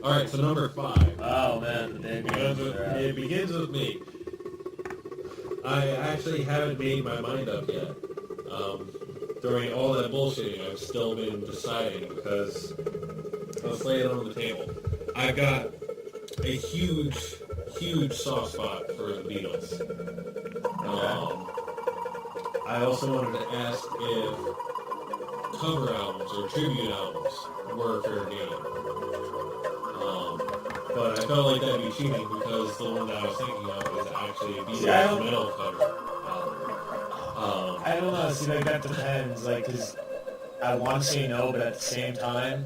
Alright, so number 5. Oh man, It begins with me. I actually haven't made my mind up yet. During all that bullshitting, I've still been deciding because let's lay it on the table. I've got a huge soft spot for the Beatles. I also wanted to ask if cover albums or tribute albums were fair game. But I felt like that'd be cheating because the one that I was thinking of is actually a Beatles metal cover album. I don't know. See, like that depends. Like, cause I want to say no, but at the same time,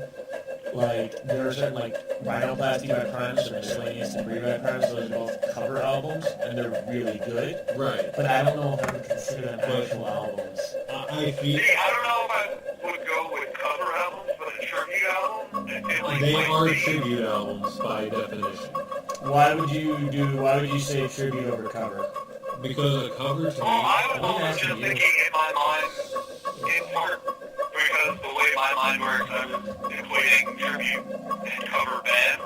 like there are certain like Rhinoplasty by Primus or Miscellaneous Debris by Primus. Those are both cover albums, and they're really good. Right. But I don't know if I would consider them actual albums. I feel. I don't know if I would go with cover albums, but a tribute album. They are tribute albums by definition. Why would you say tribute over cover? Because a cover to me... I was just thinking in my mind, in part because the way my mind works, I was equating tribute and cover bands.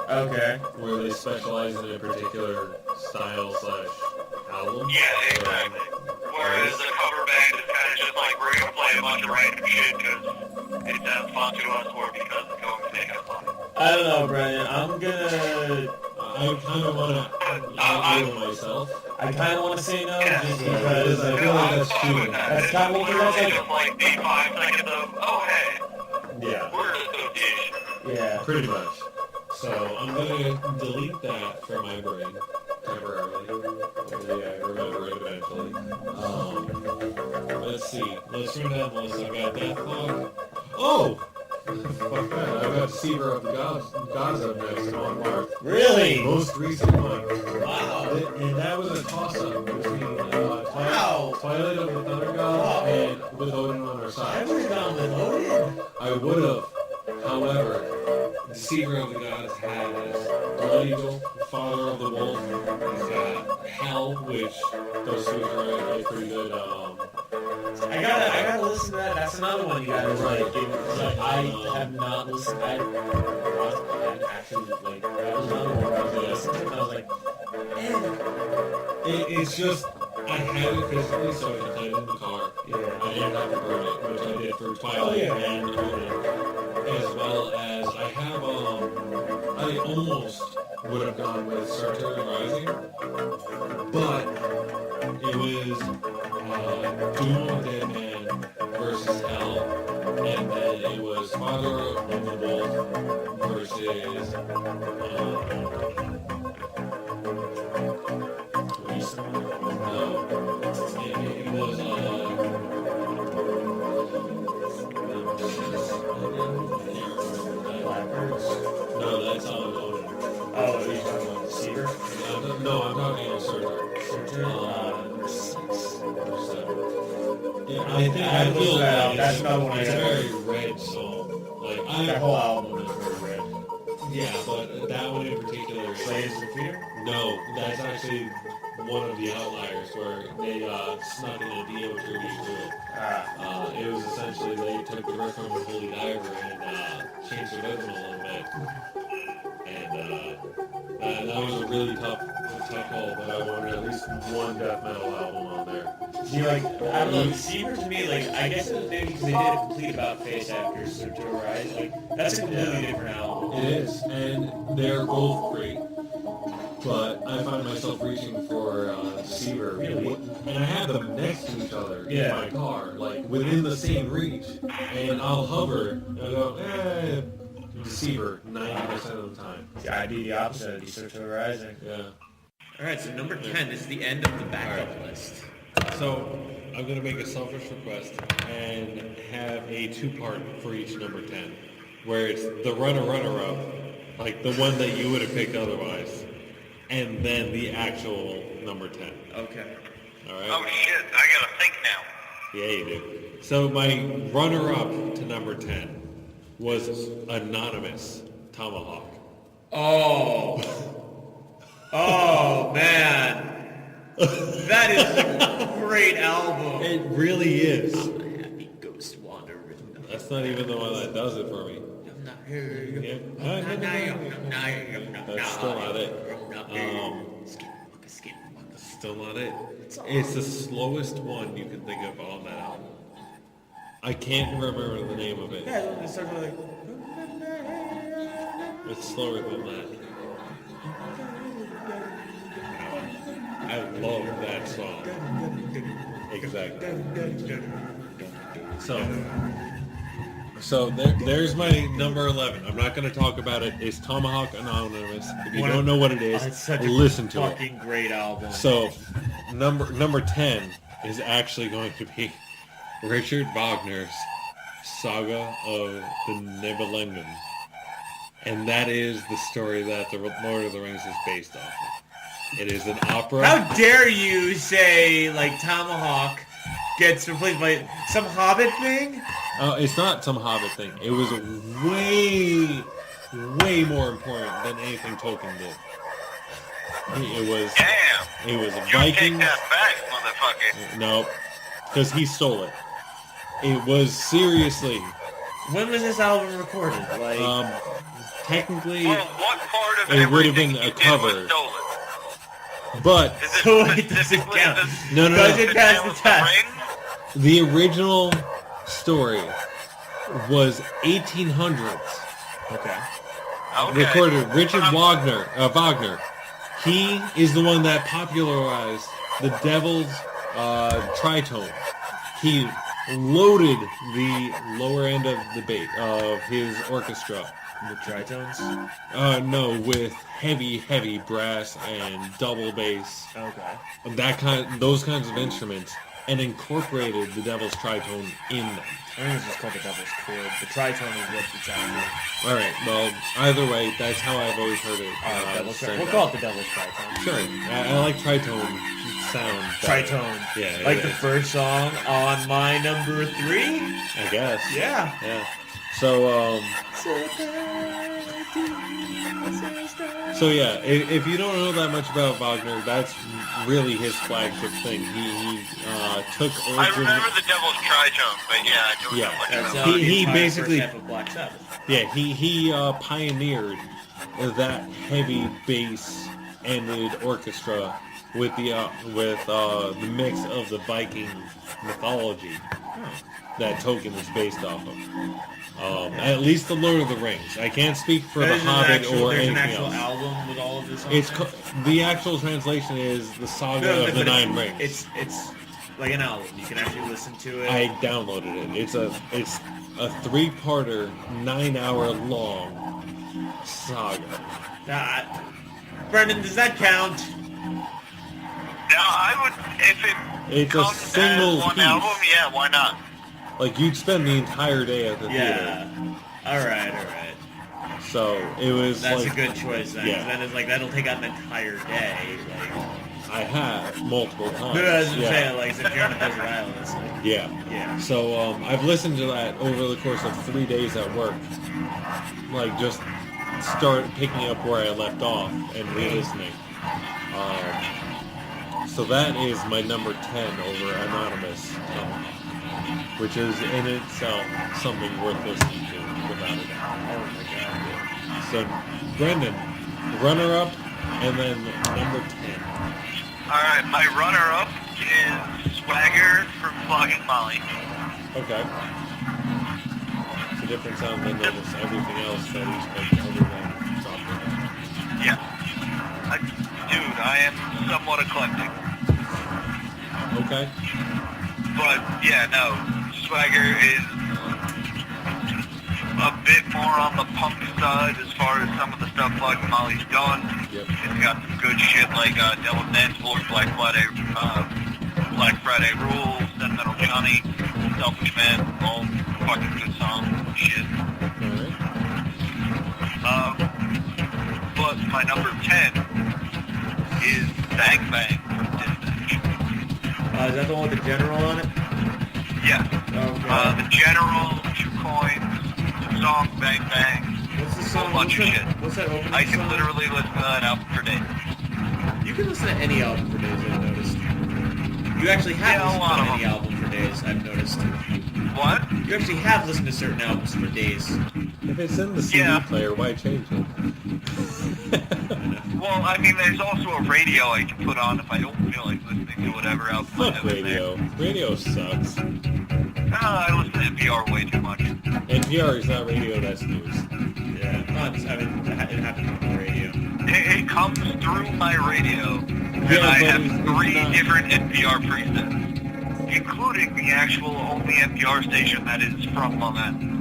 Okay. Where they specialize in a particular style / album. Yeah, exactly. Whereas a cover band is kind of just like, we're going to play a bunch of random shit because it sounds fun to us or because it's going to make us fun. I don't know, Brennan. I'm gonna... I kind of want to outdo myself. I kind of want to say no, just because I feel like that's cheating. That's kind of what that's like. Just like the 5 seconds of, oh hey, Yeah. we're an association. Yeah. Pretty much. So I'm going to delete that from my brain temporarily. Hopefully I remember it eventually. Let's see. Let's run down the list. I've got Deathclaw. Oh! Fuck that. I've got Deceiver of the Gods up next on Mark. Really? Most recent one. Wow. And that was a toss-up between Wow. Twilight of the Thunder God and With Odin on Our I Side. would have gone with Odin. I would have. However, Deceiver of the Gods has Blood Eagle, Father of the Wolf. He's got Hell, which those two are pretty good. I gotta listen to that. That's another one you gotta like give. Like I have not listened. I actually like that was another one I was listening to. And I was like, It's just I had it physically, so I could play it in the car. Yeah. I didn't have to burn it, which I did for Twilight and Odin, as well as I have. I almost would have gone with Star Trek Rising, but it was Doom of Dead Man versus Hell, and then it was Father of the Wolf versus it was no, that's on Odin. oh, are you talking about Deceiver? No, I'm talking about Star Trek. Number 6. Yeah, I think I feel that. that That's another one I it's a have. very red song. Like That whole album is very red. yeah, but that one in particular. Slaves of Fear? No, that's actually one of the outliers where they snuck in a Dio tribute to it. It was essentially they took the riff from the Holy Diver and changed the rhythm a little bit. And that was a really tough call, but I wanted at least one death metal album on there. Do you like, I don't know, Deceiver to me, like, I guess it was maybe because they did a complete about face after Sertor, right? Like, that's a completely different album. It is, and they're both great. But I find myself reaching for Deceiver, Really? and I have them next to each other in Yeah. my car, like within the same reach, and I'll hover and I'll go, Deceiver 90% of the time. Yeah, I'd be the opposite. I'd be Sertor Rising. Yeah. Alright, so number 10 is the end of the backup list. So I'm gonna make a selfish request and have a 2-part for each number 10, where it's the runner-up, like the one that you would have picked otherwise, and then the actual number 10. Okay. All right. Oh shit, I gotta think now. Yeah, you do. So my runner-up to number 10 was Anonymous Tomahawk. Oh. Oh, man. That is a great album. It really is. I'm a happy ghost wandering. That's not even the one that does it for me. I'm not That's still not it. Still not it. It's the slowest one you can think of on that album. I can't remember the name of it. Yeah, it starts with like. It's slower than that. I love that song. Exactly. So there's my number 11. I'm not going to talk about it. It's Tomahawk Anonymous. If you don't know what it is, It's such a listen to it. fucking great album. So number 10 is actually going to be Richard Wagner's Saga of the Nibelungen. And that is the story that the Lord of the Rings is based off of. It is an opera. How dare you say, like, Tomahawk gets replaced by some Hobbit thing? It's not some Hobbit thing. It was way, way more important than anything Tolkien did. It was a You take Viking. that back, motherfucker. No, because he stole it. It was seriously, When was this album recorded? Like, technically, Well, what part of it would have everything been a you did cover. was stolen? but Is it So it doesn't specifically count. the- No. Does it pass the with test? ring? The original story was 1800s. okay. Okay. Recorded Richard But I'm- Wagner. He is the one that popularized the Devil's tritone. He loaded the lower end of the of his orchestra. The tritones? No, with heavy brass and double bass. Okay. Those kinds of instruments, and incorporated the Devil's tritone in them. I think it's just called the Devil's Chord. The tritone is what it's out. All right. Well, either way, that's how I've always heard it. Devil's said Chord. We'll that. call it the Devil's Tritone. Sure. I like tritone sound. better. Tritone. Yeah. Like it the is. first song on my number 3? I guess. Yeah. Yeah. So yeah, if you don't know that much about Wagner, that's really his flagship thing. He took I origin. remember the Devil's Tritone, but yeah, I don't Yeah. know much That's about He- the he entire basically- first half of Black Sabbath. Yeah, he pioneered that heavy bass-ended orchestra with the mix of the Viking mythology that Tolkien is based off of. At least the Lord of the Rings. I can't speak for the There's an Hobbit actual- or there's an anything actual else. album with all of this on It's it? the actual translation is the Saga No, of the but Nine Rings. It's like an album. You can actually listen to it. I downloaded it. It's a 3-parter, 9-hour long saga. Brendan, does that count? Now, I would, if it It's a comes single as one piece. album, yeah, why not? Like you'd spend the entire day at the Yeah. theater. All right. So it was That's like a good choice then. 'Cause Yeah. Then it's like that'll take out an entire day. Like, I have multiple times. no, I was yeah. saying, like, if you're on a desert island, it's like, Yeah. yeah. So I've listened to that over the course of 3 days at work. Like just start picking up where I left off and re-listening. So that is my number 10 over Anonymous, which is in itself something worth listening to without a doubt. Oh my god. So Brendan, runner-up, and then number 10. Alright, my runner-up is Swagger from Flogging Molly. Okay. It's a different sound than almost everything else that he's picked other than Chopper. Yeah. Dude, I am somewhat eclectic. Okay. But, yeah, no. Swagger is a bit more on the punk side as far as some of the stuff Flogging Molly's done. Yep. It's got some good shit like Devil's Dance Floor, Black Friday Rules, Sentimental Johnny, Selfish Man, all fucking good songs and shit. Alright. But my number 10 is Bang Bang from Dispatch. Is that the one with the general on it? Yeah. Okay. The General, 2 Coins, song Bang Bang, What's the a song? bunch of shit. What's that opening I can song? literally listen to that album for days. You can listen to any album for days, I've noticed. You actually Yeah, a haven't lot listened of to any album for days. days, I've noticed. What? You actually have listened to certain albums for days. If it's in the CD Yeah. player, why change it? Well, I mean, there's also a radio I can put on if I don't feel like listening to whatever else I Fuck have in there. radio. Radio sucks. I listen to NPR way too much. NPR is not radio, that's news. Yeah, well, it happened on the radio. It comes through my radio, and Yeah, I but have it's 3 not- different NPR presets, including the actual only NPR station that is from Long Island.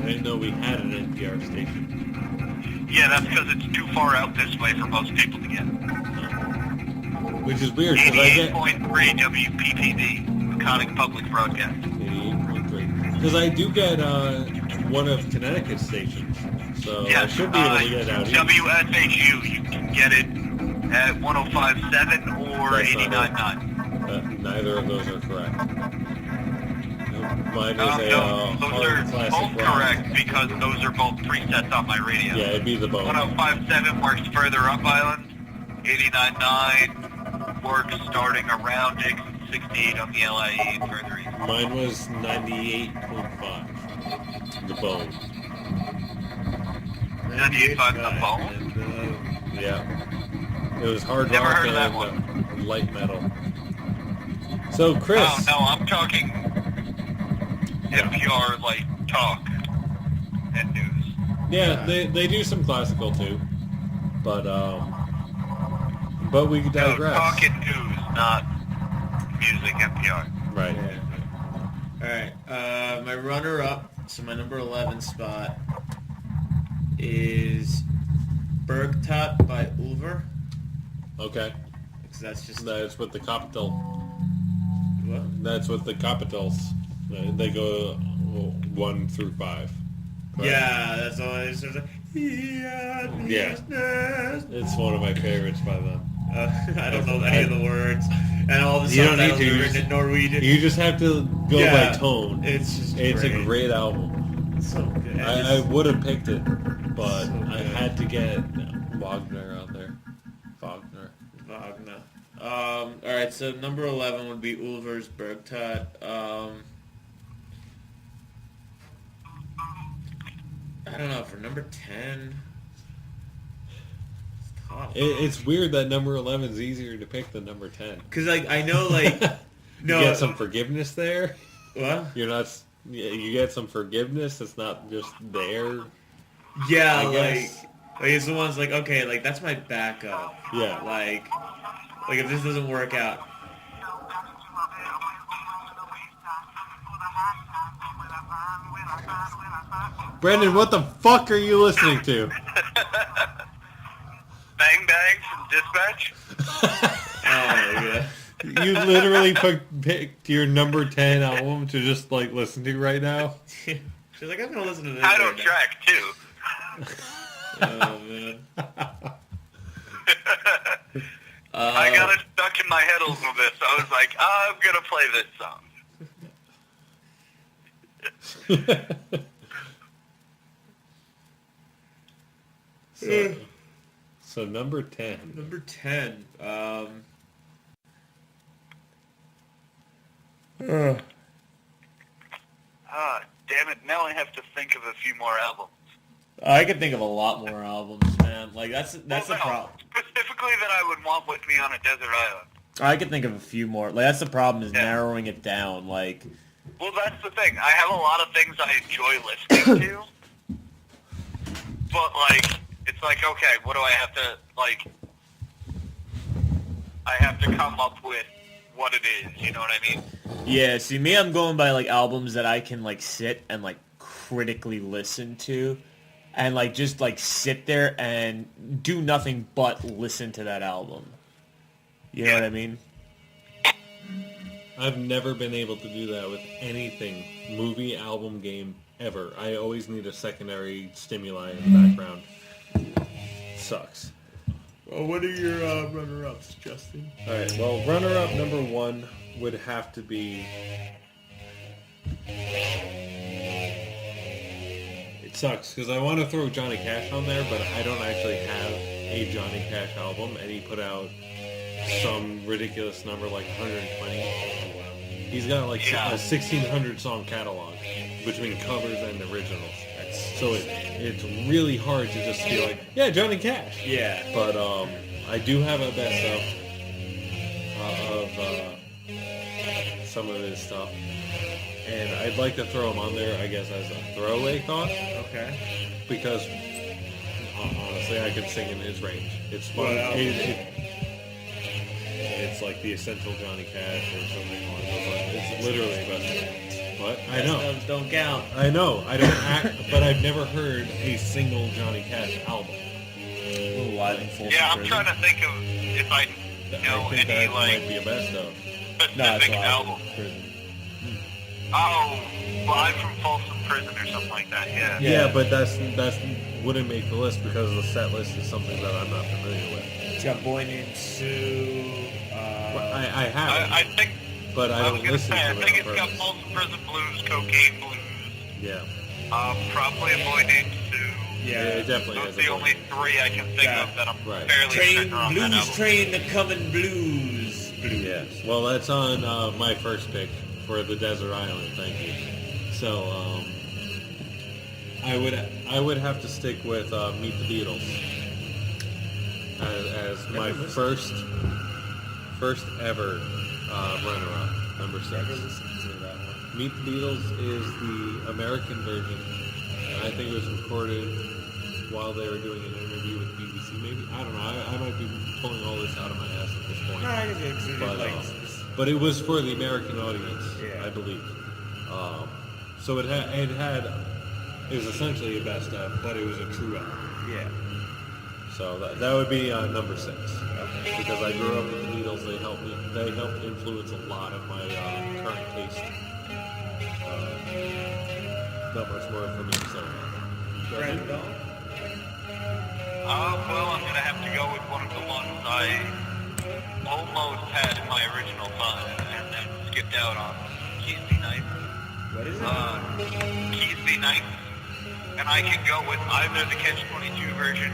I didn't know we had an NPR station. Yeah, that's because it's too far out this way for most people to get. Which is weird, because I get... 88.3 WPPD, Conic Public Broadcast. 88.3. Because I do get one of Connecticut's stations, so I Yes, should be able to get it out east. WSHU, you can get it at 105.7 or That's not 89.9. Neither of those are correct. Mine is No, a those are hard classic both rock. correct because those are both presets on my radio. Yeah, it'd be the bone. 105.7 works further up island. 89.9 works starting around Dixon. 68 on the LIE and further east. Mine was 98.5. The bone. 98.5 the bone? Yeah. It was hard Never rock heard of that and light metal. So, Chris. Oh, no, I'm talking NPR, like, talk and news. Yeah, they do some classical too. But we No, digress. talk and news, not music NPR. Right. Alright, my runner-up, so my number 11 spot, is Bergtatt by Ulver. Okay. Because that's just... That's with the capital. What? That's with the capitals. They go 1 through 5. Correct? Yeah, that's all it is. Sort of, Yeah. It's one of my favorites by them. I don't know any of the words. And all the You don't need subtitles to, are you written just- in Norwegian. You just have to go Yeah, by tone. It's just It's great. a great album. It's so good. I would have picked it, but So I good. had to get Wagner out there. Wagner. Wagner. Alright, so number 11 would be Ulver's Bergtatt. I don't know, for number 10... It's tough. It's weird that number 11 is easier to pick than number 10. Because, like, I know, like... You get some forgiveness there. What? You're not... You get some forgiveness. It's not just there. Yeah, I like guess. it's the one's like, okay, like, that's my backup. Yeah. Like, if this doesn't work out... Brendan, what the fuck are you listening to? Bang Bang from Dispatch? Oh, my God. You literally picked your number 10 album to just, like, listen to right now? She's like, I'm gonna listen to this. Title right now. track, too. Oh, man. I got it stuck in my head a little bit, so I was like, I'm going to play this song. So number 10. Number 10. Damn it, now I have to think of a few more albums. I could think of a lot more albums, man. Like, that's the problem. Specifically that I would want with me on a desert island. I could think of a few more. Like, that's the problem, is Yeah. narrowing it down. Like, Well, that's the thing. I have a lot of things I enjoy listening to. But, like, it's like, okay, what do I have to, like... I have to come up with what it is, you know what I mean? yeah, see, me, I'm going by, like, albums that I can, like, sit and, like, critically listen to. And, like, just, like, sit there and do nothing but listen to that album. You know what I mean? I've never been able to do that with anything, movie, album, game, ever. I always need a secondary stimuli in the background. Sucks. Well, what are your runner-ups, Justin? Alright, well, runner-up number 1 would have to be... It sucks, because I want to throw Johnny Cash on there, but I don't actually have a Johnny Cash album, and he put out some ridiculous number like 120. He's got like Yeah. a 1,600 song catalog between covers and originals. So it's really hard to just be like, yeah, Johnny Cash. Yeah. But I do have a best of some of his stuff, and I'd like to throw him on there, I guess, as a throwaway thought, Okay. because honestly, I could sing in his range. It's fun. What album? It's like the essential Johnny Cash or something along those lines. It's literally the best. But I know. Those don't count. I know. I don't act, but I've never heard a single Johnny Cash album. Live in Folsom Yeah, I'm Prison. trying to think of if I know I think any, that like, might be a best of. No, it's specific Live album. in Prison. Oh, Live from Folsom Prison or something like that, yeah. Yeah, but that's wouldn't make the list because the set list is something that I'm not familiar with. It's got Boy Named Sue. I have, I think, but I I was don't going to listen say, to I it think on it's got purpose. Folsom Prison Blues, Cocaine Blues, Yeah, probably A Boy Named Sue. it definitely Those has are the only three I can think Yeah. of that I'm Right. fairly Train, certain are on that Blues album. Train, the Coming Blues. Yeah. Well, that's on my first pick for the Desert Island. Thank you. So I would have to stick with Meet the Beatles as my first ever runner-up, number 6. Never listened to that one. Meet the Beatles is the American version, and I think it was recorded while they were doing an interview with BBC. Maybe, I don't know. I might be pulling all this out of my ass at this point. No, I guess it's But, like, but it was for the American audience, Yeah. I believe. So it was essentially a best of, but it was a true album. yeah. So that would be number 6. Because I grew up with the Beatles, they helped influence a lot of my current taste. Not much more for me, so. Brandon Bell? Well, I'm going to have to go with one of the ones I almost had in my original 5 and then skipped out on. Keys Be Nice. What is it? Keys Be Nice. And I can go with either the Catch-22 version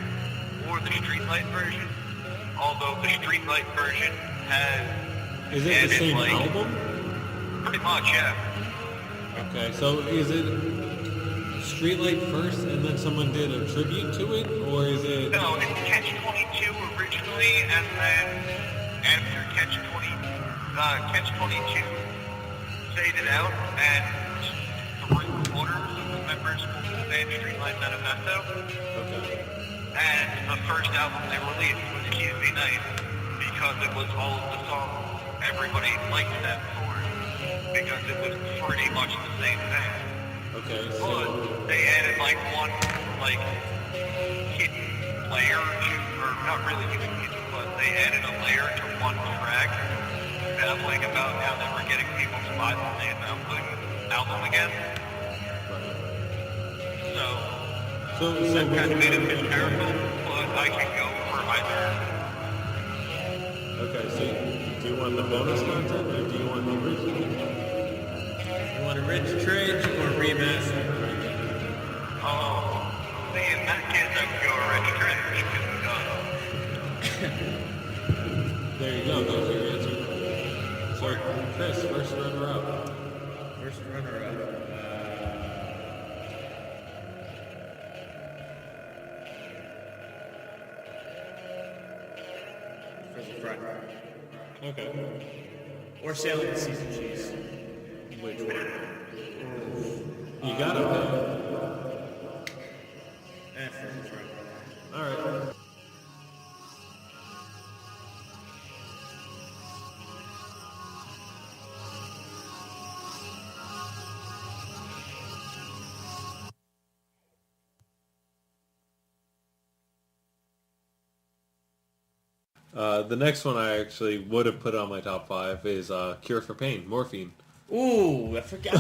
or the Streetlight version. Although the Streetlight version has... Is it the added, same like, album? Pretty much, yeah. Okay, so is it Streetlight first and then someone did a tribute to it? Or is it... No, it's Catch-22 originally, and then after Catch-22 faded out, and 3/4 of the members moved to the band Streetlight Manifesto, Okay. and the first album they released was Keys Be Nice, because it was all of the songs everybody liked them for, because it was pretty much the same thing. Okay, But so... they added like one hidden layer to, or not really even hidden, but they added a layer to one track, babbling about how they were getting people to buy the same album again. So So that kind of which made it one- hysterical, but I can go for either. Okay, so do you want the bonus content or do you want the original? You want a Rich Trade or remaster? Oh, see, in that case, I would go Rich Trash, because There you go, there's your answer. So, Chris, first runner-up. First runner-up. For the front. Okay. Or Sailing the Seas of Cheese. Which one? You gotta pick. For the front. Alright. The next one I actually would have put on my top 5 is Cure for Pain, Morphine. Ooh, I always forget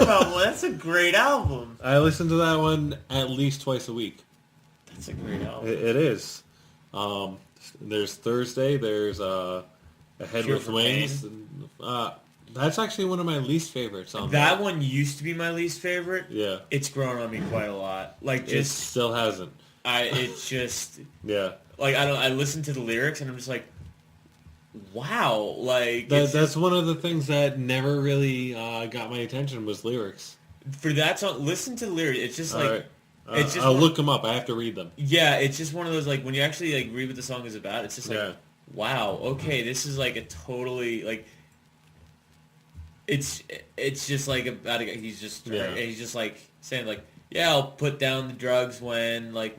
about one. That's a great album. I listen to that one at least twice a week. That's a great album. It is. There's Thursday, there's A Head Cure with for Wings. That's actually one of my least favorites on That one used to be my least favorite. Yeah. It's grown on me quite a lot. Like It just still hasn't. it's just Yeah. like I listen to the lyrics and I'm just like, wow, like it's That's one of the things that never really got my attention was lyrics. for that song. Listen to the lyrics. It's just like Alright. it's just I'll one- look them up. I have to read them. yeah, it's just one of those like when you actually like read what the song is about. It's just like Yeah. wow, okay, this is like a totally like it's just like about a guy. He's just like saying like yeah, I'll put down the drugs when like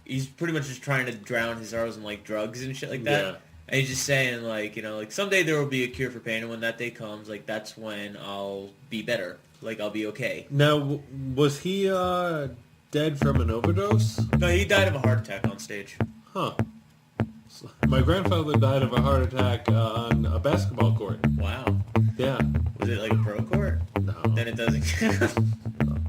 he's pretty much just trying to drown his sorrows in like drugs and shit like that. Yeah. And he's just saying like, you know, like someday there will be a cure for pain, and when that day comes, like that's when I'll be better. Like I'll be okay. Now, was he dead from an overdose? No, he died of a heart attack on stage. Huh. My grandfather died of a heart attack on a basketball court. Wow. Yeah. Was it like a pro court? No. Then it doesn't count.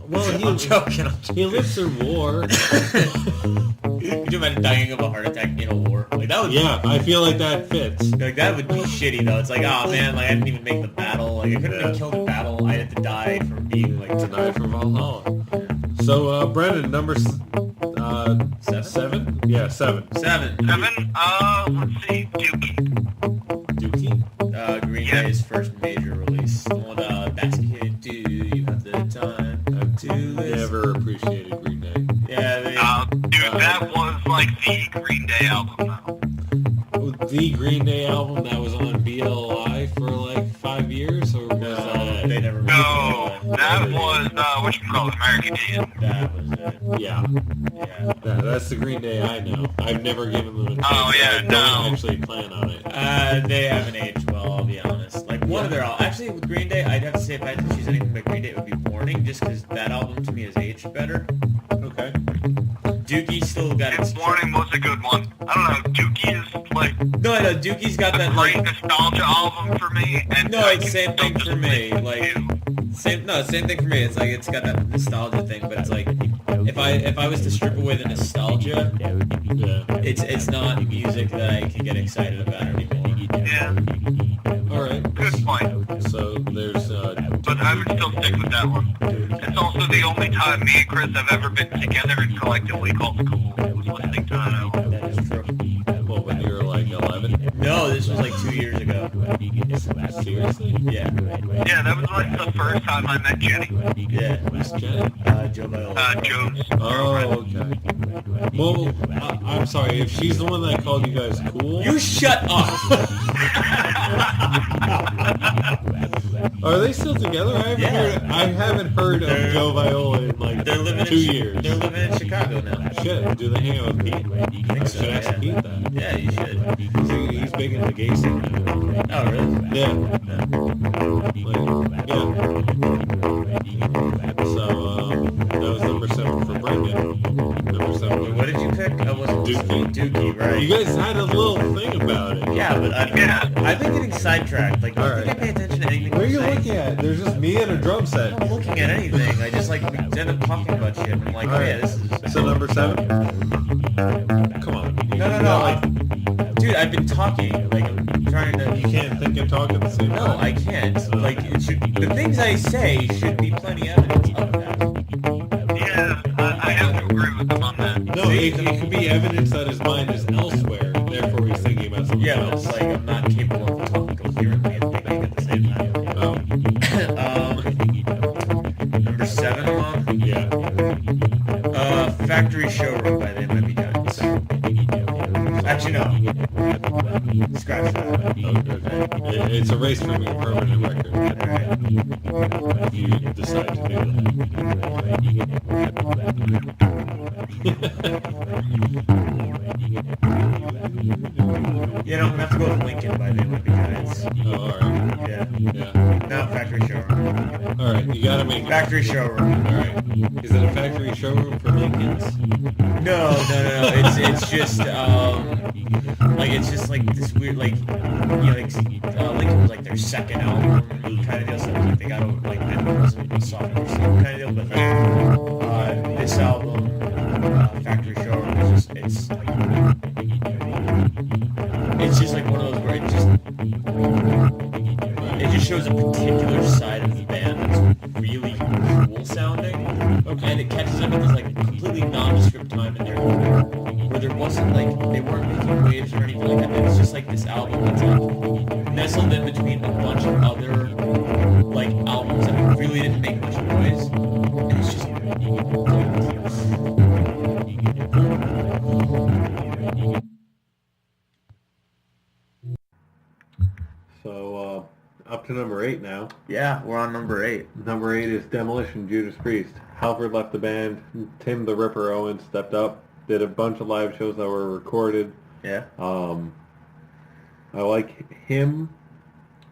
Well, I'm joking. he lived through war. Could you imagine dying of a heart attack in a war? Like that would Yeah, I feel like that fits. like that would be shitty though. It's like, oh man, like I didn't even make the battle. Like I couldn't even kill the battle. I had to die from being like Tonight from Valhalla. So, Brendan, number seven? Yeah, 7. 7. 7? Let's see. Dookie. Dookie? Green Yeah. Day's first major release. The one basket. Do you have the time to listen? Never appreciated Green Day. Yeah, they, Dude, that was like the Green Day album now. The Green Day album that was on BLI for like 5 years, or was that? they never. No, that was, whatchamacallit, American Idiot. That was it. Yeah, Yeah. that's the Green Day I know. I've never given them a chance. Oh, yeah, I don't no. actually plan on it. They haven't aged well, I'll be honest. Like one of their actually with Green Day, I'd have to say if I had to choose anything by Green Day, it would be Warning, just because that album to me has aged better. Okay. Dookie still got its Warning was a good one. I don't know, Dookie is like No, I know Dookie's got a that great like nostalgia album for me. And no, I it's can same still thing just for me. listen Like to. same thing for me. It's like it's got that nostalgia thing, but it's like if I was to strip away the nostalgia, Yeah. it's not music that I can get excited about anymore. Yeah, All right. good point. So there's. But I would still stick with that one. It's also the only time me and Chris have ever been together and collectively called cool was listening to that album. That is true. Well, when you were like 11. No, this was like 2 years ago. Seriously? Yeah. Yeah, that was like the first time I met Jenny. Yeah. Who's Jen? Joe Viola. Joe's Oh, girlfriend. okay. Well, I'm sorry. If she's the one that called you guys cool, You shut up! are they still together? I haven't heard of They're- Joe Viola in like They're living 2 in years. They're living in Chicago now. Shit, do they hang out with Pete? I think I so, should ask yeah. Pete that. Yeah, you should. He's big in the gay scene now. Oh, really? Yeah. Like, yeah. So, that was number 7 for Brendan. Number 7. What did you pick? I wasn't Dookie. Dookie, right? You guys had a little thing about it. Yeah, but I've been getting sidetracked. Like, I don't think I pay attention to anything. Where are you I'm saying. looking at? There's just me and a drum set. I'm not looking at anything. I just like we end up talking about shit. And I'm like, All oh right. yeah, this is. So number 7? Come on. No. Dude, I've been talking. Like, I'm trying to. You can't think and talk at the same No, time. I can't. Like, it should. The things I say should be plenty evidence of that. Yeah, I have to agree with him on that. No, it could be evidence that his mind is elsewhere, therefore he's thinking about something Yeah, but else. it's like I'm not capable of talking coherently and thinking at the same time. Number 7, Mom. Yeah. Factory Showroom by the Mighty Giants. Actually, no. Scratch that. Okay. It's erased from your permanent record. Alright. If you decide to do Yeah, no, I'm gonna have to go with Lincoln by the Mighty Giants. that. Oh, alright. Yeah. Yeah. No, Factory Showroom. Alright, you gotta make it. Factory Showroom. Alright. Is it a factory showroom for Lincolns? No. It's just like it's just like this weird like you know like Lincoln was like their second album kind of deal. So like they got like it wasn't a sophomore season kind of deal, but like this album, Factory Showroom is just it's just like one of those where it just shows a particular side of the band that's really cool sounding, and it catches them at this like completely nondescript time in their career where but there wasn't like they weren't making waves or anything like that. It was just like this album that's like nestled in between a bunch of other like albums that really didn't make much noise, and it's just So, up to number 8 now. yeah, we're on number 8. Number 8 is Demolition, Judas Priest. Halford left the band. Tim the Ripper Owens stepped up, did a bunch of live shows that were recorded. Yeah. I like him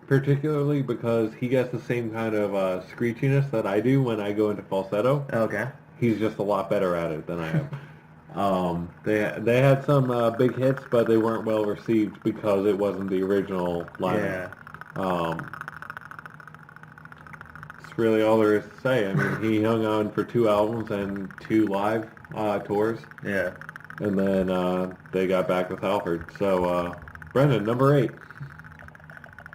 particularly because he gets the same kind of screechiness that I do when I go into falsetto. Okay. He's just a lot better at it than I am. They had some big hits, but they weren't well received because it wasn't the original lineup. Yeah. That's really all there is to say. I mean, he hung on for 2 albums and 2 live tours, Yeah. and then they got back with Halford. So, Brendan, number 8.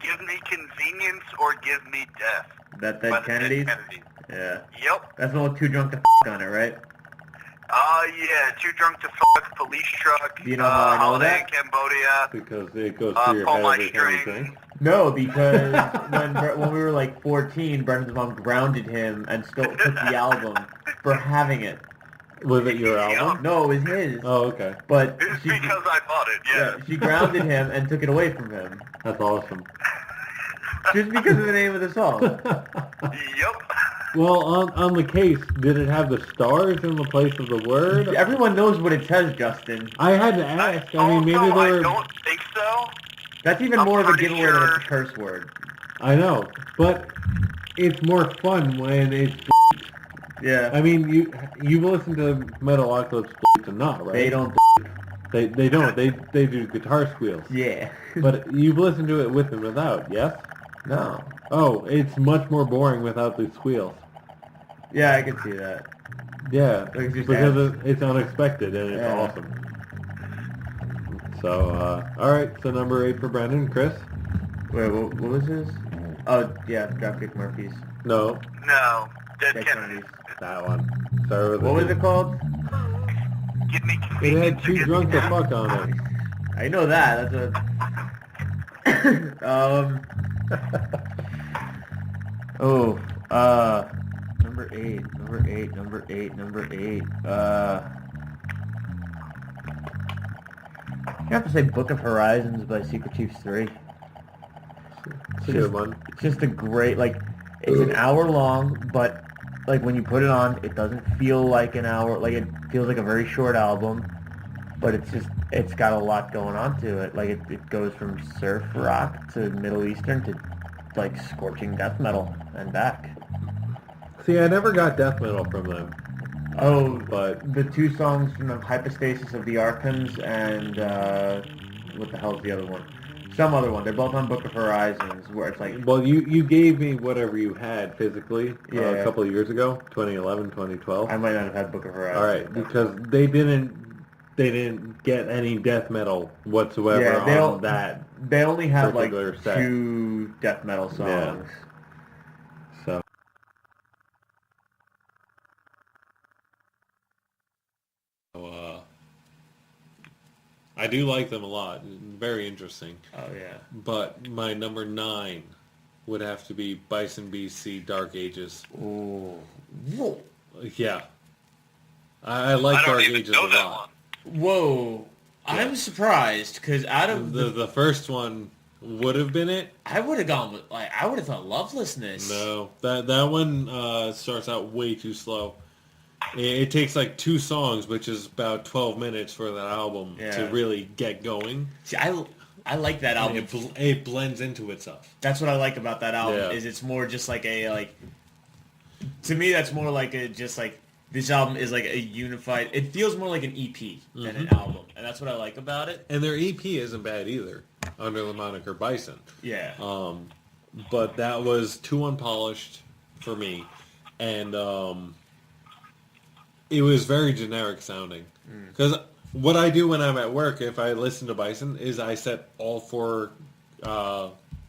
Give me convenience or give me death. That by Dead the Kennedys? Dead Kennedys. Yeah. Yep. That's the one with Too Drunk to on it, right? Yeah, Too Drunk to Fuck, Police Truck, Do you know how I know Holiday that? in Cambodia, Because it goes through your Pull head My every time you Strings. think. No, because when we were like 14, Brendan's mom grounded him and still took the album for having it. Was it your album? No, it was his. Oh, okay. But It's she, because I bought it, yeah. she grounded him and took it away from him. That's awesome. Just because of the name of the song. Yep. Well, on the case, did it have the stars in the place of the word? Everyone knows what it says, Justin. I had to ask. I mean, maybe Also, there I were... don't think so. That's even I'm more of a pretty giveaway than sure- it's a curse word. I know, but it's more fun when it's... Yeah. I mean, you listen to Metalocalypse and not, right? They don't. They don't. They do guitar squeals. Yeah. But you've listened to it with and without, yes? No. Oh, it's much more boring without the squeals. Yeah, I can see that. Yeah, Like it's just because it's unexpected and it's Yeah. awesome. So, alright, so number 8 for Brendan. Chris? Wait, what was his? Oh, yeah, Dropkick Murphys. No, No. Dead Dead Kennedys. Kennedys. that one. Sorry with What was it called? Give me It convenience had or Too give Drunk me to death. Fuck on it. I know that. That's a. Oh. Number 8. You have to say Book of Horizons by Secret Chiefs 3. It's a good one. It's just a great, like, it's an hour long, but, like, when you put it on, it doesn't feel like an hour, like, it feels like a very short album, but it's got a lot going on to it. Like, it goes from surf rock to Middle Eastern to, like, scorching death metal and back. See, I never got death metal from them. Oh, But the 2 songs from the Hypostasis of the Archons and, what the hell's the other one? Some other one. They're both on Book of Horizons, where it's like... well, you gave me whatever you had physically Yeah. a couple of years ago, 2011, 2012. I might not have had Book of Horizons. All right, because they didn't get any death metal whatsoever Yeah, they on don't- that. They only have, like, particular set. 2 death metal songs. Yeah. So I do like them a lot. Very interesting. Oh, yeah. But my number 9 would have to be Bison BC Dark Ages. Ooh. Yeah. I like I don't Dark even Ages know a that lot. one. Whoa. I'm surprised, because out of The first one would have been it. I would have gone with, like, I would have thought Lovelessness. No, that one starts out way too slow. It takes like 2 songs, which is about 12 minutes for that album to Yeah. really get going. See, I like that And album. it blends into itself. That's what I like about that album, Yeah. is it's more just like a, like, to me that's more like a, just like, this album is like a unified, it feels more like an EP than an album, and that's what I like about it. And their EP isn't bad either, under the moniker Bison. Yeah. But that was too unpolished for me. And it was very generic sounding. Because what I do when I'm at work, if I listen to Bison, is I set all 4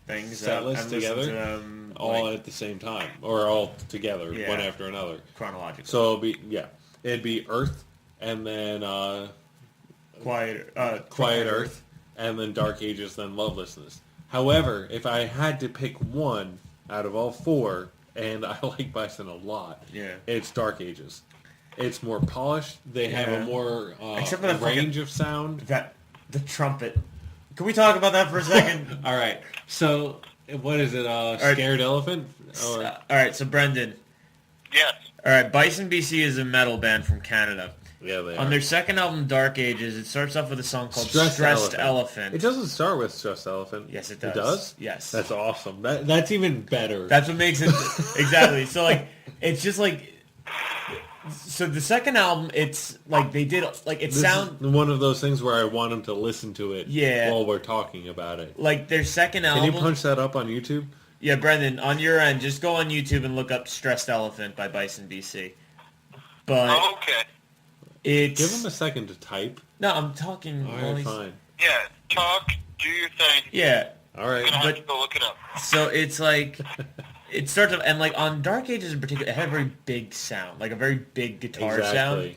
Things set up lists and listen together, to them, all like, at the same time, or all together, Yeah. one after another. chronologically. So it'd be Earth, and then Quiet Earth, and then Dark Ages, then Lovelessness. However, if I had to pick one out of all four, and I like Bison a lot, it's Dark Ages. It's more polished. They have a more Except for the range of sound. The trumpet. Can we talk about that for a second? All right. So, what is it? Scared Elephant? Or... All right. So, Brendan. Yes. All right. Bison BC is a metal band from Canada. Yeah, they On are. their second album, Dark Ages, it starts off with a song called Stressed Elephant. It doesn't start with Stressed Elephant. Yes, it does. It does? Yes. That's awesome. That's even better. That's what makes it... Exactly. So, like, it's just like... So the second album, it's like they did... Like, This is one of those things where I want them to listen to it while we're talking about it. Like, their second album... Can you punch that up on YouTube? Yeah, Brendan, on your end, just go on YouTube and look up Stressed Elephant by Bison BC. But... Oh, okay. It's... Give him a second to type. No, I'm talking... All right, fine. Yeah, talk, do your thing. Yeah. All right. I'm gonna have to go look it up. So it's like... It starts off... And like on Dark Ages in particular, it had a very big sound. Like a very big guitar sound.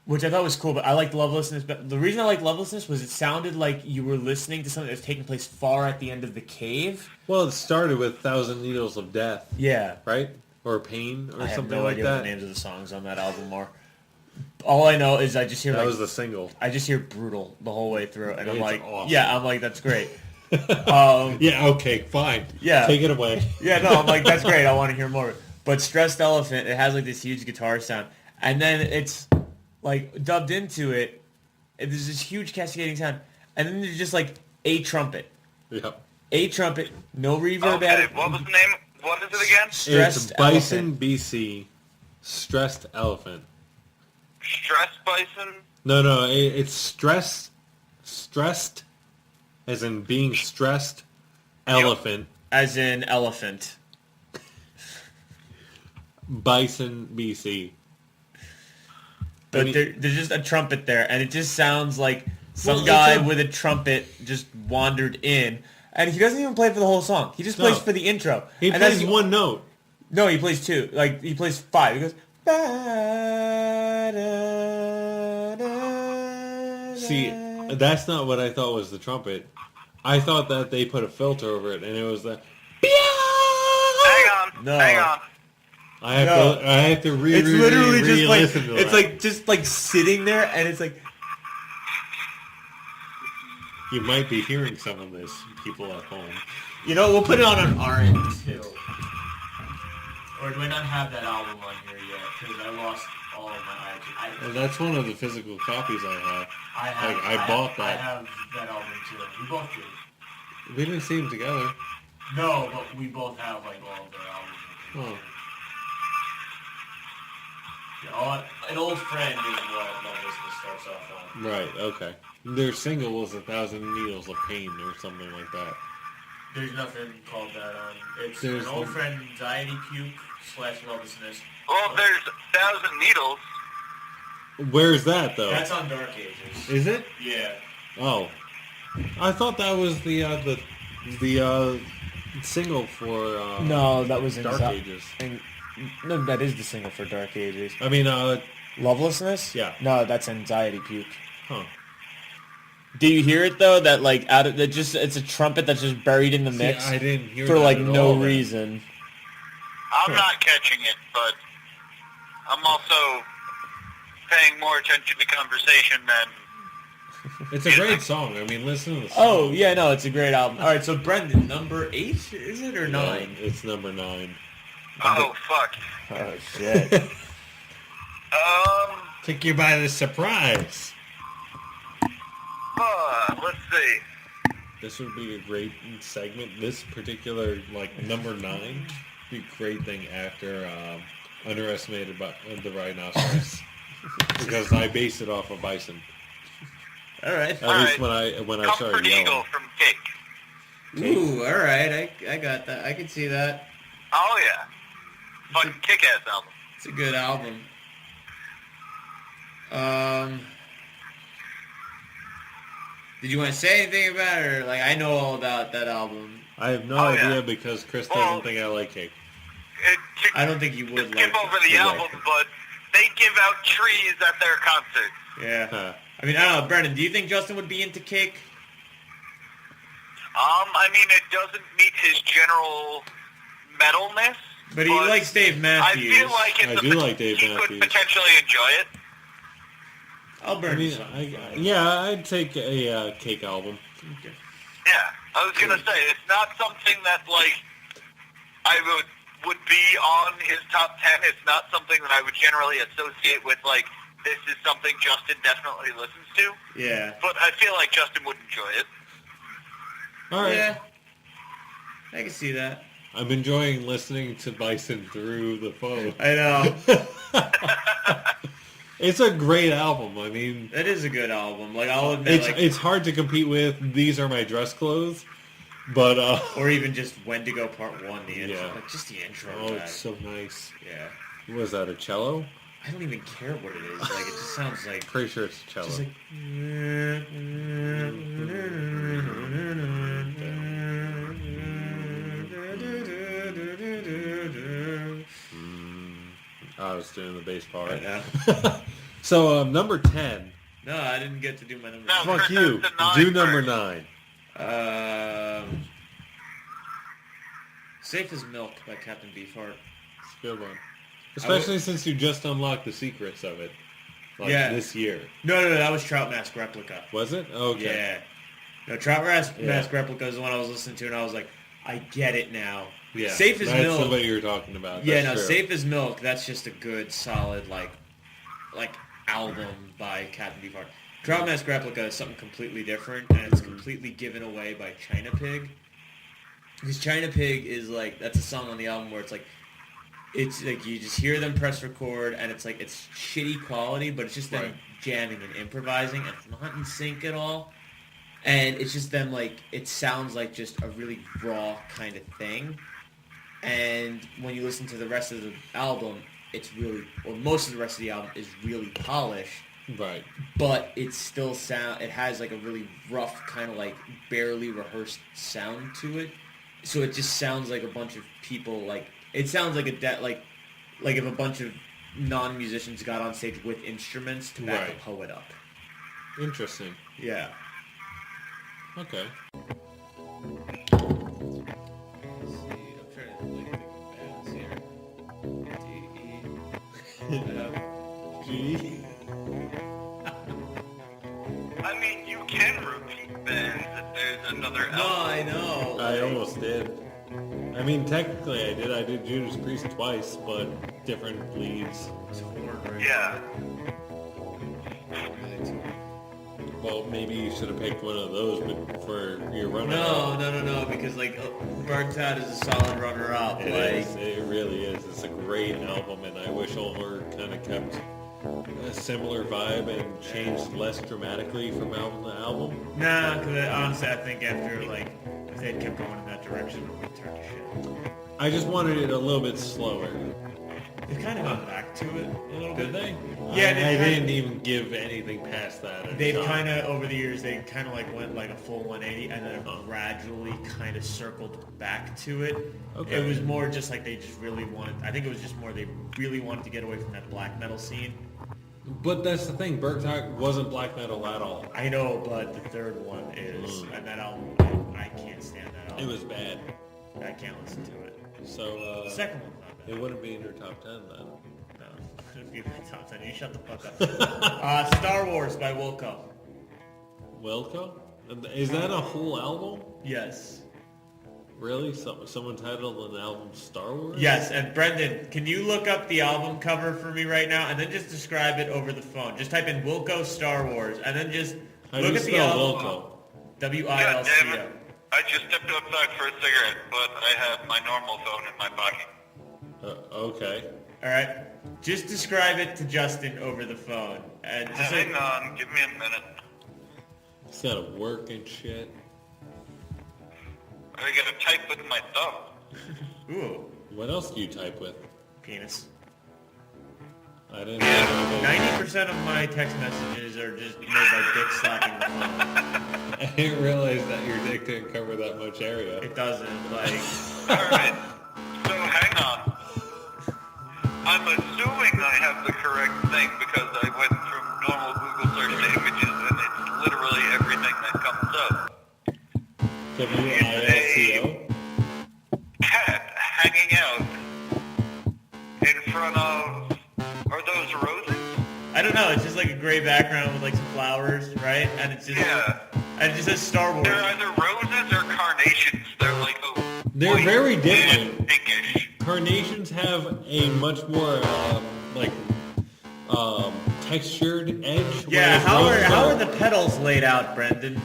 Which I thought was cool, but I liked Lovelessness. But the reason I liked Lovelessness was it sounded like you were listening to something that was taking place far at the end of the cave. Well, it started with Thousand Needles of Death. Yeah. Right? Or Pain or I have something no like idea that. what the names of the songs on that album are. All I know is I just hear that like... was the single. I just hear Brutal the whole way through. And I'm It's like... awesome. Yeah, I'm like, that's great. Yeah, okay, fine. Yeah. Take it away. Yeah, no, I'm like, that's great. I want to hear more. But Stressed Elephant, it has like this huge guitar sound. And then it's like dubbed into it. There's this huge cascading sound. And then there's just like a trumpet. Yep. A trumpet, no reverb at Okay, it. what was the name? What is it again? Stressed It's Bison Elephant. BC Stressed Elephant. Stress Bison? No, it's stressed as in being stressed, elephant, As in elephant. Bison BC. But I mean- there's just a trumpet there, and it just sounds like some Well, guy it's a- with a trumpet just wandered in, and he doesn't even play for the whole song. He just plays No. for the intro. He and plays that's the- one note. No, he plays two. Like he plays five. He goes. See, that's not what I thought was the trumpet. I thought that they put a filter over it, and it was the. Hang on. No. Hang on. I have to It's literally just like re-listen to it's that. like just like sitting there, and it's like You might be hearing some of this, people at home. you know we'll put it on our end too. Or do I not have that album on here yet? Because I lost all of my iTunes. Well, that's one of the physical copies I have. I bought that. I have that album too. We both do. We didn't see them together. No, but we both have like all of their albums. Oh. You know, an old friend is what Lovelessness starts off on. Right, okay. Their single was 1,000 Needles of Pain or something like that. There's nothing called that on. It's There's an old the- friend anxiety puke / Lovelessness. Well, there's 1,000 Needles. Where's that, though? That's on Dark Ages. Is it? Yeah. Oh. I thought that was the single for No, that was Dark Ages. No, that is the single for Dark Ages. I mean, Lovelessness? Yeah. No, that's anxiety puke. huh. Do you hear it though? That like out of that just it's a trumpet that's just buried in the mix See, I didn't hear for that like at no all, then. reason. I'm not catching it, but I'm also paying more attention to conversation than... It's a great song. I mean, listen to the song. Oh yeah, no, it's a great album. All right, so Brendan, number 8 is it or 9? It's number 9. Oh, fuck. Oh shit. Took you by the surprise. Let's see. This would be a great segment. This particular, like, number 9 be a great thing after Underestimated by the Rhinoceros. Because I based it off of Bison. All right. At least when I Comfort started Eagle yelling. from Cake. Ooh, all right. I got that. I can see that. Oh, yeah. Fucking kick-ass album. It's a good album. Did you want to say anything about it, or like I know all about that album? I have no Oh, idea yeah. because Chris Well, doesn't think I like cake. I don't think you would Skip like over it. the album, but they give out trees at their concerts. Yeah. Huh. I mean, I don't know, Brennan, do you think Justin would be into Cake? I mean, it doesn't meet his general metalness. But he likes Dave Matthews. I feel like I do like Dave he Matthews. could potentially enjoy it. I'll burn you. Yeah, I'd take a Cake album. Okay. Yeah, I was gonna say it's not something that like I would be on his top 10. It's not something that I would generally associate with like this is something Justin definitely listens to. Yeah. But I feel like Justin would enjoy it. All right. Yeah. I can see that. I'm enjoying listening to Bison through the phone. I know. It's a great album. I mean, It is a good album. Like, I'll admit, it's hard to compete with These Are My Dress Clothes, but or even just Wendigo Part 1, the intro. Yeah. Like, just the intro. oh, of that. it's so nice. Yeah. Was that a cello? I don't even care what it is. Like, it just sounds like... Pretty sure it's a cello. Just like... I was doing the bass part. Right now. So, number 10. No, I didn't get to do my number. No. Fuck Chris you. has the 9 Do number first. 9. Safe as Milk by Captain Beefheart. It's a good one. Especially since you just unlocked the secrets of it. Like Yeah. this year. No, that was Trout Mask Replica. Was it? Okay. Yeah. No, Trout Mask Yeah. Replica is the one I was listening to, and I was like, I get it now. Yeah. Safe as That's Milk. the way you were talking about. Yeah, That's no, true. Safe as Milk, that's just a good, solid, like album by Captain Beefheart. Trout Mask Replica is something completely different, and it's completely given away by China Pig. Because China Pig is like, that's a song on the album where it's like you just hear them press record, and it's like, it's shitty quality, but it's just them Right. jamming and improvising, and it's not in sync at all. And it's just them, like, it sounds like just a really raw kind of thing. And when you listen to the rest of the album, it's really, or most of the rest of the album is really polished, Right. but it still it has like a really rough kind of like barely rehearsed sound to it. So it just sounds like a bunch of people, like, it sounds like like if a bunch of non-musicians got on stage with instruments to back Right. the poet up. Interesting. Yeah. Okay. G. I mean, you can repeat bands if there's another No, album. I know. I almost did. I mean, technically I did. I did Judas Priest twice, but different leads. It's horn, right? Yeah. Well, maybe you should have picked one of those but for your runner. No, because like Burnt Out is a solid runner-up. It Like, is. It really is. It's a great album, and I wish Ulver kind of kept a similar vibe and changed less dramatically from album to album. nah, because honestly, I think after like if they'd kept going in that direction, it would turn to shit. I just wanted it a little bit slower. They've kind of gone back to it a little bit. Did they? Yeah, I they kinda- didn't even give anything past that. They've kind of, over the years, they kind of like went like a full 180 and then have gradually kind of circled back to it. Okay. It was more just like they just really wanted, I think it was just more they really wanted to get away from that black metal scene. But that's the thing. Burnt Out wasn't black metal at all. I know, but the third one is, and that album, I can't stand that album. It was bad. I can't listen to it. So The second one's not bad. it wouldn't be in your top 10 then. No, it'd be my top 10. You shut the fuck up. Star Wars by Wilco. Wilco? Is that a whole album? Yes. Really? Someone titled an album Star Wars? Yes, and Brendan, can you look up the album cover for me right now and then just describe it over the phone? Just type in Wilco Star Wars and then just How do look you at the spell album. Wilco? God W-I-L-C-O. damn it. I just stepped outside for a cigarette, but I have my normal phone in my pocket. Okay. All right, just describe it to Justin over the phone. And just Hang on, give me a minute. It's gotta work and shit. I gotta type with my thumb. Ooh, What else do you type with? penis. I didn't know. 90% of my text messages are just made by dick slapping the phone. I didn't realize that your dick didn't cover that much area. It doesn't, like... Alright, so hang on. I'm assuming I have the correct thing because I went from normal Google search to images hanging out in front of, are those roses? I don't know. It's just like a gray background with like some flowers, right? And it's just and it just says Star Wars. They're either roses or carnations. They're like They're white very and different. pinkish. Carnations have a much more textured edge. Yeah, whereas how roses are the petals laid out, Brendan?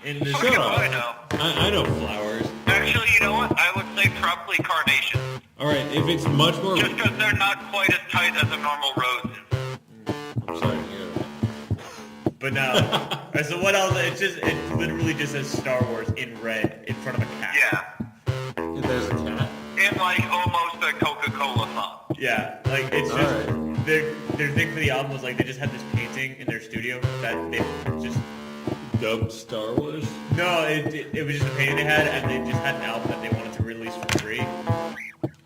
In the Fuck if Sure. I know. I know flowers. Actually, you know what? I would say probably carnations. All right, if it's much more. Just because they're not quite as tight as a normal rose is. I'm sorry to hear that. But no. Alright, so what else? It literally just says Star Wars in red in front of a cat. Yeah. If there's a cat. In like almost a Coca-Cola font. Yeah, like it's All just right. their thing for the album was like they just had this painting in their studio that they just Dubbed Star Wars. no, it was just a painting they had, and they just had an album that they wanted to release for free.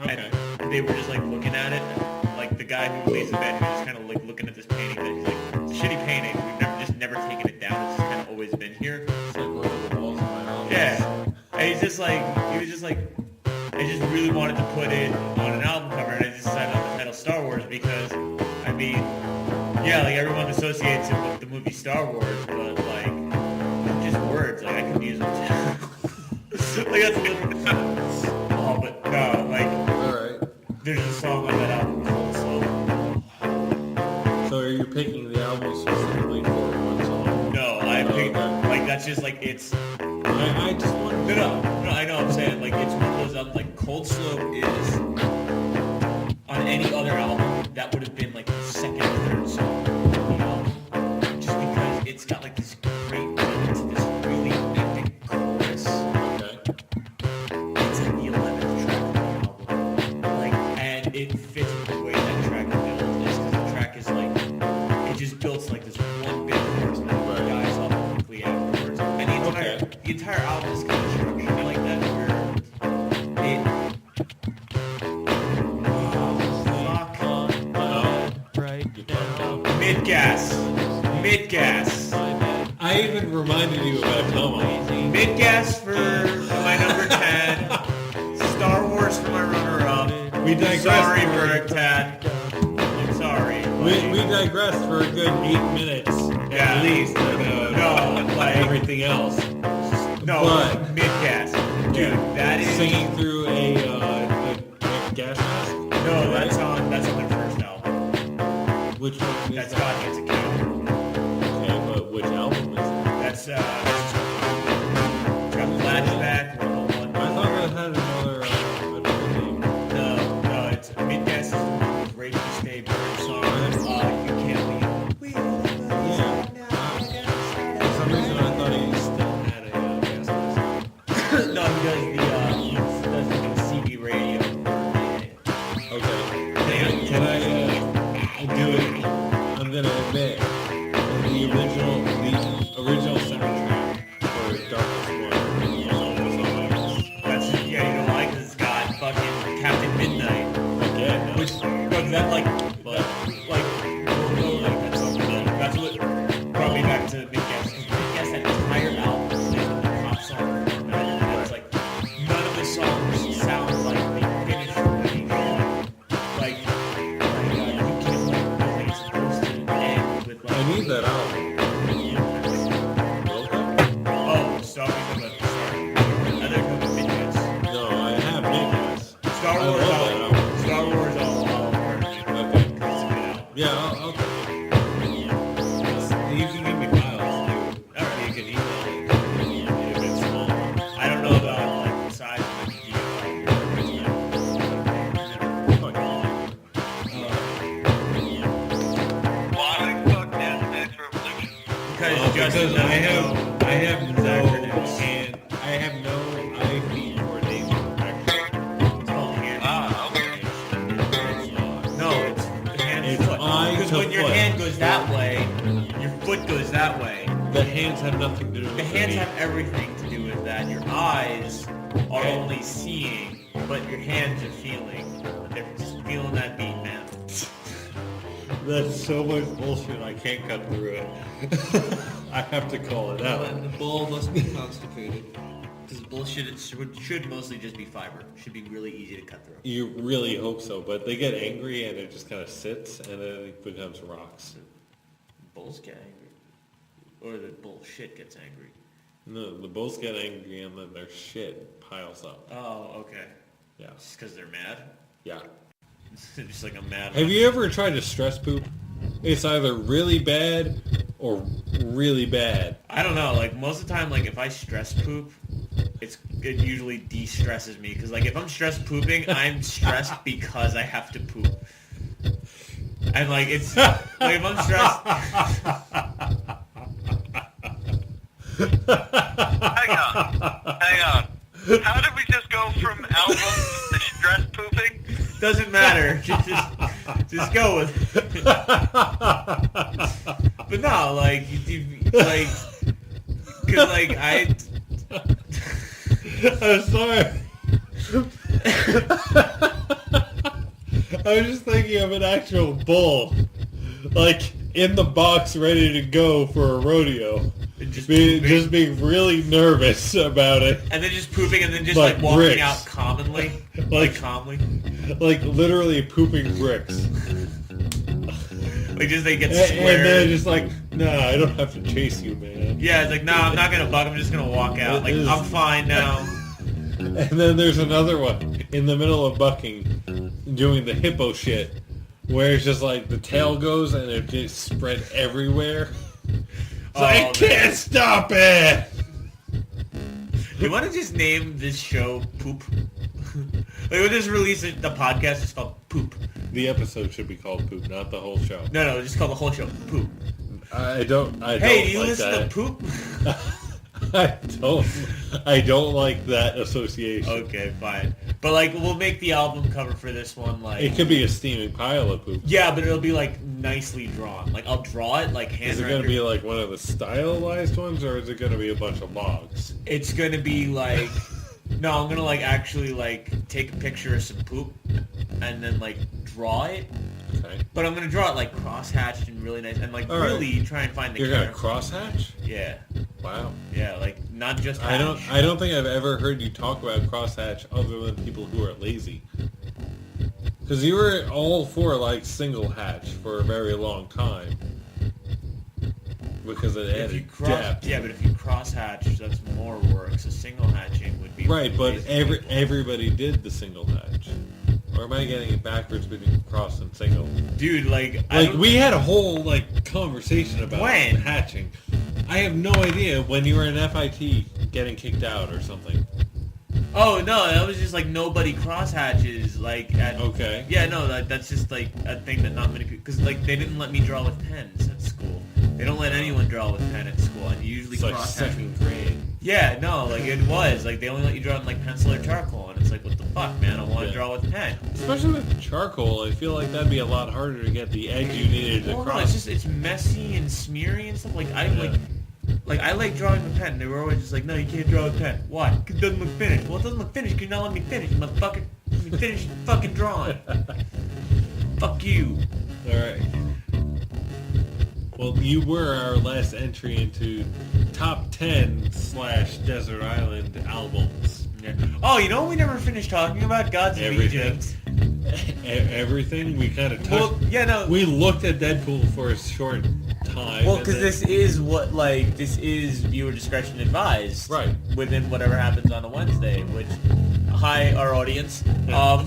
Okay. And they were just like looking at it, and, like the guy who leads the band, he was just kind of like looking at this painting. And he's like, it's a shitty painting. We've never taken it down. It's just kind of always been here. It's like one of the walls in my office. Yeah, and he was just like, I just really wanted to put it on an album cover, and I just decided on the title Star Wars because, I mean, yeah, like everyone associates it with the movie Star Wars, but like, they're just words. Like I could use them too. Like that's a little. Oh, but no, like All right. there's a song on that album called Slow. So are you picking the album specifically for one song? No, I picked okay. like that's just like it's. I just want No, I know what I'm saying. Like, it's one of those albums, like, Cold Slope is, on any other album, that would have been, like, the second or third song on the album. Just because it's got, like, this great beat to this really epic chorus. Okay. It's, like, the 11th track of the album. Like, and it fits with the way that track built is, because the track is, like, it just builds, like, this one big chorus, and then it dies off quickly afterwards. And the entire album is kind of structured like that, where it. Mid gas. I even reminded you about Tomahawk. Mid gas for my number 10. Star Wars for my runner-up. We digressed. Sorry, Bergtad. I'm sorry. We digressed for a good 8 minutes Yeah. at least about everything else. No, But- mid gas. Dude, that is. Singing through a gas mask? No, that's on their first album. Which one is That's that? God Gets a Cow. Okay, but which album is that? That's it's got Flashback, Rebel One. I thought that had another name. No, it's Midgas is the one with Rage to Stay Bird song. You Can't Leave. Yeah. For some reason I thought he still had a gas mask. No, he does like a CB radio. Okay. Can I do it? I'm gonna admit that the original soundtrack for Darkest One was on my list. That's you know why? Because it's got fucking Captain Midnight. Again, no. Which was that like that's what brought me back to Midgas. Midgas, that entire album is a pop song format. And it's like none of the songs sound like they finished already. Like you can't like it's supposed to end with like. I need that album. Oh, sorry, sorry. I think it was Midgas. No, I have Midgas. Star I Wars love that album. album. Star Wars album. Okay. It's a good album. Yeah, okay. You can give me files, too. Alright. You can email it if it's small. I don't know about like the size of the Why fuck Dance Dance Revolution? Because I have no acronyms. hand, I have no eye feet coordination. It's called hand. Ah, okay. No, it's the hand It's foot. eye Because to when your foot. hand goes that way, your foot goes that way. The hands have nothing to do with The it. hands have everything to do with that. Your eyes are Okay. only seeing, but your hands are feeling. They're just feeling that beat, man. That's so much bullshit, I can't cut through it. I have to call it out. The ball must be constipated. Because bullshit should mostly just be fiber. Should be really easy to cut through. You really hope so, but they get angry and it just kind of sits and then it becomes rocks. Bulls get angry. Or the bullshit gets angry. No, the bulls get angry and then their shit piles up. Oh, okay. Yeah. Just because they're mad? Yeah. Just like a mad... Have you ever tried to stress poop? It's either really bad or really bad. I don't know. Like, most of the time, like, if I stress poop, it usually de-stresses me. Because, like, if I'm stress pooping, I'm stressed because I have to poop. And, like, it's... like, if I'm stressed... Hang on. How did we just go from albums to stress pooping? Doesn't matter. Just go with it. But no, like, like, cause like I'm sorry. I was just thinking of an actual bull, like in the box, ready to go for a rodeo. Just being really nervous about it. And then just pooping and then just like walking bricks. out commonly. like calmly. Like literally pooping bricks. Like just they get and squared. then just like, nah, I don't have to chase you, man. Yeah, it's like, nah, I'm not gonna buck, I'm just gonna walk out. Like, I'm fine now. And then there's another one in the middle of bucking, doing the hippo shit, where it's just like the tail goes and it just spread everywhere. So I can't stop it! You want to just name this show Poop? Like, we'll just release it, the podcast is called Poop. The episode should be called Poop, not the whole show. No, just call the whole show Poop. I don't Hey, do you like listen that. to Poop? I don't like that association. Okay, fine. But like, we'll make the album cover for this one like... It could be a steaming pile of poop. Yeah, but it'll be like nicely drawn. Like, I'll draw it like hand Is it going to be like one of the stylized ones, or is it going to be a bunch of logs? It's going to be like... No, I'm going to like actually like take a picture of some poop and then like draw it. Okay. But I'm going to draw it like cross-hatched and really nice and like All really right. try and find the You're going to crosshatch? Yeah. Wow. Yeah, like not just hatch. I don't think I've ever heard you talk about crosshatch other than people who are lazy. Because you were all for like single hatch for a very long time. Because it If you added cross, depth. yeah, but if you cross-hatch, that's more work. So single hatching would be Right, but basically- everybody did the single hatch. Or am I getting it backwards between cross and single? Dude, like We had a whole like conversation about When? hatching. I have no idea when you were in FIT getting kicked out or something. Oh no, that was just like nobody cross hatches like at. Okay. Yeah, no, that's just like a thing that not many people because like they didn't let me draw with pens at school. They don't let anyone draw with pen at school, and you usually It's like cross hatch. second grade. Yeah, no, like it was like they only let you draw in like pencil or charcoal, and it's like what the fuck, man? I want to draw with pen. Especially with charcoal, I feel like that'd be a lot harder to get the edge you needed to Well, no, cross. it's messy and smeary and stuff. Like I Yeah. like I like drawing with pen. They were always just like, no, you can't draw with pen. Why? 'Cause it doesn't look finished. Well, it doesn't look finished because you not let me finish, motherfucker. Let me finish fucking drawing. Fuck you. All right. Well, you were our last entry into top 10 / Desert Island albums. Yeah. Oh, you know what we never finished talking about? Gods of Everything. Egypt. Everything we kind of touched. Well, yeah, no. We looked at Deadpool for a short time. Well, and because then- this is what, like, this is viewer discretion advised. Right. Within whatever happens on a Wednesday, which, hi, our audience. Hello.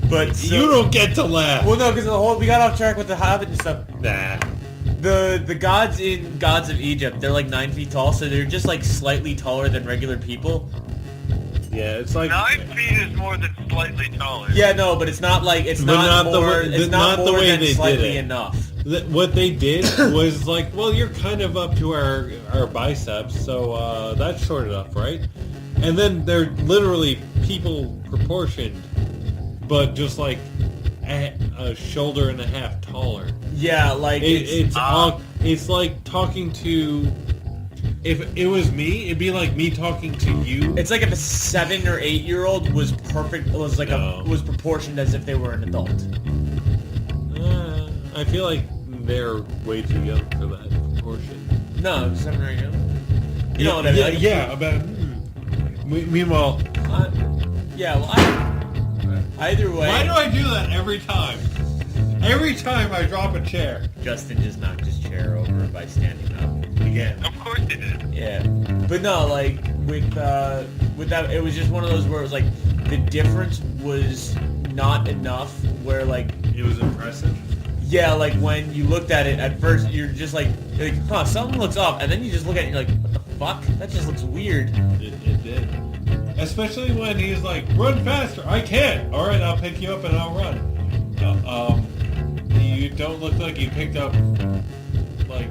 But so, You don't get to laugh. Well, no, because we got off track with the Hobbit and stuff. Nah. The gods in Gods of Egypt, they're like 9 feet tall, so they're just like slightly taller than regular people. Yeah, it's like 9 feet is more than slightly taller. Yeah, no, but it's not like it's But not, not the more. way- It's not not the more way than they did slightly it. enough. what they did was like, well, you're kind of up to our biceps, so that's short enough, right? And then they're literally people proportioned, but just like a shoulder and a half taller. Yeah, like It's like talking to. If it was me, it'd be like me talking to you. it's like if a 7 or 8-year-old was perfect, was like No. was proportioned as if they were an adult. I feel like they're way too young for that proportion. No, 7 or 8. You know what I mean? Like, Yeah, about... Meanwhile... Yeah, well, either way... Why do I do that every time? Every time I drop a chair. Justin just knocked his chair over by standing up. Again. Of course they did. Yeah. But no, like, with that, it was just one of those where it was like, the difference was not enough where, like... It was impressive. Yeah, like, when you looked at it, at first, you're like, huh, something looks off, and then you just look at it and you're like, what the fuck? That just looks weird. It did. Especially when he's like, run faster. I can't. All right, I'll pick you up and I'll run. You don't look like you picked up, like,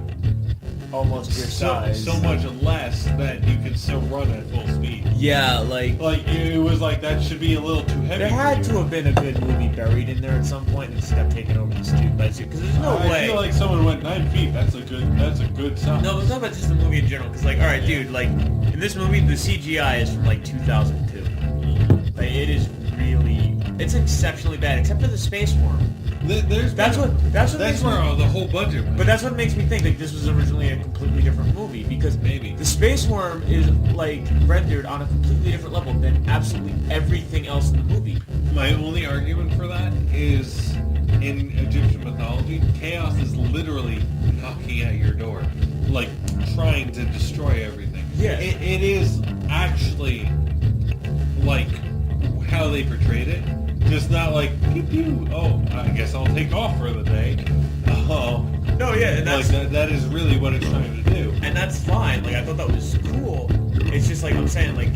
Almost your size. so much less that you can still run at full speed. Yeah, like... Like, it was like, that should be a little too heavy. There had to have been a good movie buried in there at some point and just got taken over the stupid by suit. Because there's no way. I feel like someone went 9 feet. That's a good size. No, it's not about just the movie in general. Because, like, alright, dude, like, in this movie, the CGI is from, like, 2002. Like, it is really... It's exceptionally bad, except for the space worm. That's what where the whole budget went. But that's what makes me think that this was originally a completely different movie, because Maybe. the space worm is like rendered on a completely different level than absolutely everything else in the movie. My only argument for that is, in Egyptian mythology, chaos is literally knocking at your door, like trying to destroy everything. Yeah. It is actually like how they portrayed it. Just not like, pew pew, oh, I guess I'll take off for the day. Oh. No, yeah, and that's... Like, that is really what it's trying to do. And that's fine, like, I thought that was cool. It's just like, I'm saying, like...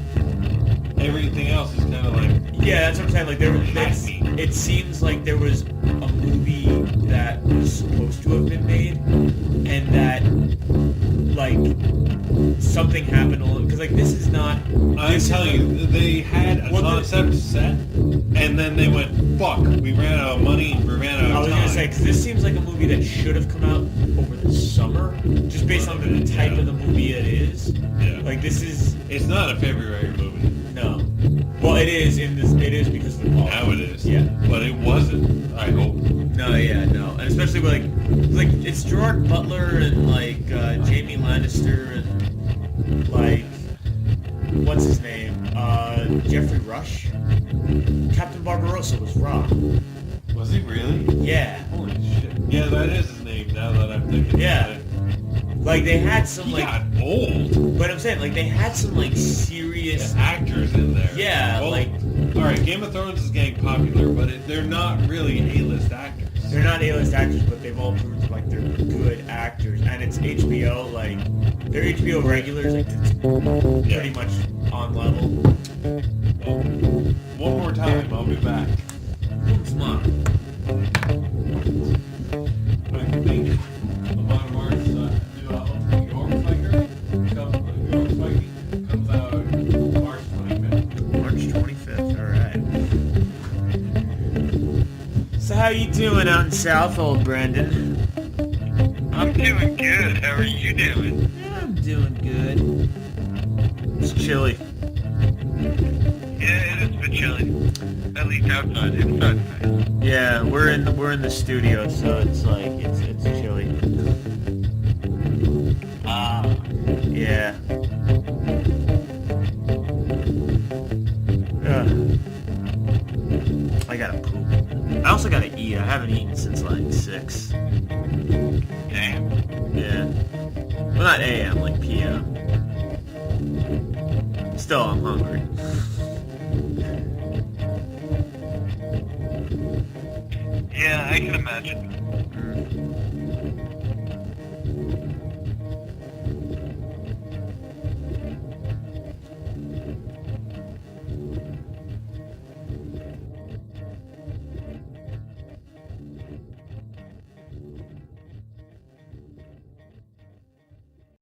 Everything else is kind of like... Yeah, that's what I'm saying, like, it seems like there was a movie that was supposed to have been made, and that, like, something happened along... Because, like, this is not... I'm telling you, they had a concept set, and then they went, fuck, we ran out of money, we ran out of time. I was going to say, because this seems like a movie that should have come out over the summer, just based on the type of the movie it is. Yeah. Like, this is... It's not a February movie. No. Well, it is it is because of the fall. Now it is. Yeah. But it wasn't, I hope. No, yeah, no. And especially with, like, it's Gerard Butler and, like, Jamie Lannister and, like, what's his name? Jeffrey Rush? Captain Barbarossa was Rob. Was he really? Yeah. Holy shit. Yeah, that is his name now that I'm thinking Yeah. about it. Like, they had some, He like... got old. But I'm saying, like, they had some, like, serious... Actors in there. Yeah, well, like... Alright, Game of Thrones is getting popular, but they're not really A-list actors. They're not A-list actors, but they've all proved, like, they're good actors. And it's HBO, like... They're HBO regulars, like, it's pretty much on level. Well, one more time, I'll be back. Come on. I think Lamont Mark's new album, York Fighter, comes out March 25th. March 25th, alright. So how you doing out in South, old Brandon? I'm doing good. How are you doing? Yeah, I'm doing good. It's chilly. Yeah, it is a bit chilly. At least outside. Inside. Yeah, we're in the studio, so it's like it's chilly. Yeah. I gotta poop. I also gotta eat. I haven't eaten since like 6. Damn. Yeah. Well, not AM, like PM. Still, I'm hungry. Yeah, I can imagine.